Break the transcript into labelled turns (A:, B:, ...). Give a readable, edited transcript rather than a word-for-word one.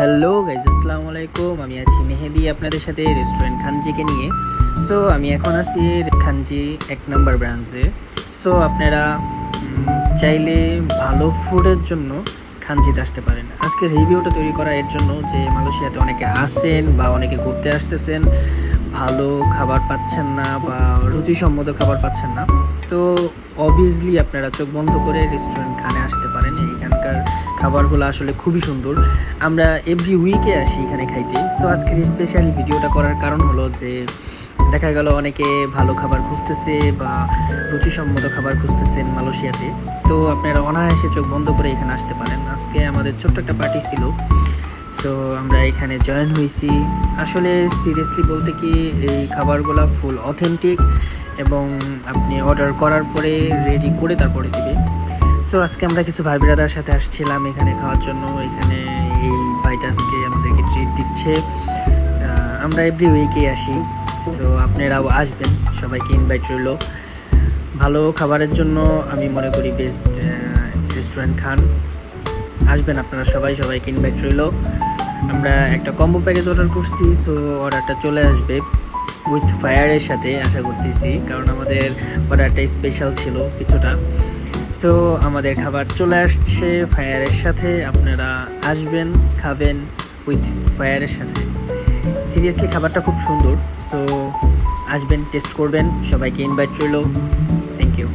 A: Hello guys, আসসালামু আলাইকুম। আমি আছি মেহেদি আপনাদের সাথে রেস্টুরেন্ট খানজিকে নিয়ে। সো আমি এখন আছি খানজি 1 নম্বর ব্রাঞ্চে। সো আপনারা চাইলে ভালো ফুডের জন্য খানজিতে আসতে পারেন। আজকে রিভিউটা তৈরি করা এর জন্য যে মালয়েশিয়াতে অনেকে আসেন বা অনেকে ঘুরতে আসতেছেন, ভালো খাবার পাচ্ছেন না বা রুচিসম্মত খাবার পাচ্ছেন না। তো অবভিয়াসলি আপনারা চোখ বন্ধ করে রেস্টুরেন্ট খানে আসতে পারেন। এইখানকার খাবারগুলো আসলে খুবই সুন্দর। আমরা এভরি উইকে আসি এখানে খাইতে। সো আজকের স্পেশালি ভিডিওটা করার কারণ হলো যে দেখা গেল অনেকে ভালো খাবার খুঁজতেছে বা রুচিসম্মত খাবার খুঁজতেছেন মালয়েশিয়াতে। তো আপনারা অনায়াসে চোখ বন্ধ করে এখানে আসতে পারেন। আজকে আমাদের ছোট্ট একটা পার্টি ছিল, সো আমরা এখানে জয়েন হয়েছি। আসলে সিরিয়াসলি বলতে কি, এই খাবারগুলো ফুল অথেন্টিক এবং আপনি অর্ডার করার পরে রেডি করে তারপরে দিবে। সো আজকে আমরা কিছু ভাই ব্রাদার সাথে আসছিলাম এখানে খাওয়ার জন্য। এখানে এই ভাইটা আজকে আমাদেরকে ট্রিট দিচ্ছে। আমরা এভরি উইকেই আসি। সো আপনারাও আসবেন, সবাইকে ইনভাইট রইল। ভালো খাবারের জন্য আমি মনে করি বেস্ট রেস্টুরেন্ট খান। আসবেন আপনারা সবাইকে ইনভাইট রইল। আমরা একটা কম্বো প্যাকেজ অর্ডার করছি, সো অর্ডারটা চলে আসবে উইথ ফায়ারের সাথে আশা করতেছি, কারণ আমাদের অর্ডারটা স্পেশাল ছিল কিছুটা। সো আমাদের খাবার চলে আসছে ফায়ারের সাথে। আপনারা আসবেন, খাবেন উইথ ফায়ারের সাথে। সিরিয়াসলি খাবারটা খুব সুন্দর। সো আসবেন, টেস্ট করবেন, সবাইকে ইনভাইট রইল। Thank you.